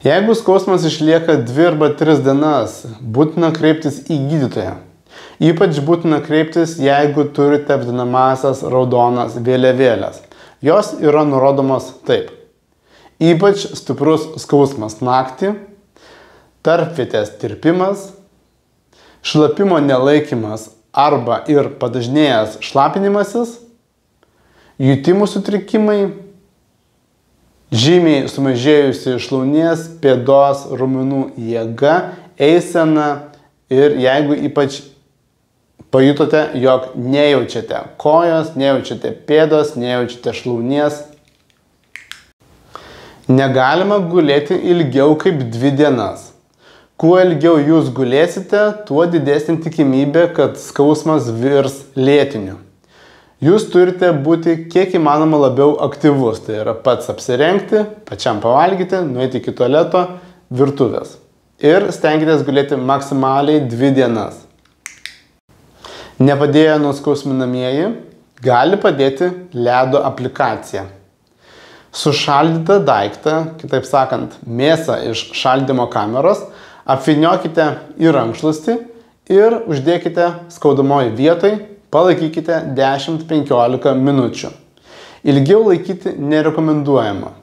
Jeigu skausmas išlieka 2 arba 3 dienas, būtina kreiptis į gydytoją. Ypač būtina kreiptis, jeigu turite vadinamąsias raudonas vėliavėles. Jos yra nurodomos taip. Ypač stiprus skausmas naktį, tarpvietės tirpimas, šlapimo nelaikymas arba ir padažnėjęs šlapinimasis, jutimų sutrikimai, žymiai sumažėjusi šlaunies, pėdos, raumenų jėga, eisena ir jeigu ypač pajutote, jog nejaučiate kojos, nejaučiate pėdos, nejaučiate šlaunies. Negalima gulėti ilgiau kaip 2 dienas. Kuo ilgiau jūs gulėsite, tuo didesnė tikimybė, kad skausmas virs lėtiniu. Jūs turite būti kiek įmanoma labiau aktyvus, tai yra pats apsirengti, pačiam pavalgyti, nueiti iki tualeto, virtuvės. Ir stenkitės gulėti maksimaliai 2 dienas. Nepadėjo nuskausminamieji, gali padėti ledo aplikacija. Sušaldytą daiktą, kitaip sakant, mėsą iš šaldymo kameros, apvyniokite į rankšluostį ir uždėkite skaudamoje vietoj, palaikykite 10-15 minučių. Ilgiau laikyti nerekomenduojama.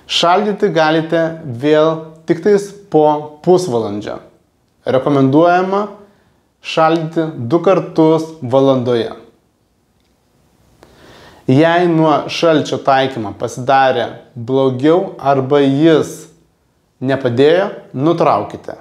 Šaldyti galite vėl tik tais po pusvalandžio. Rekomenduojama šaldyti 2 kartus valandoje. Jei nuo šalčio taikymo pasidarė blogiau arba jis nepadėjo, nutraukite.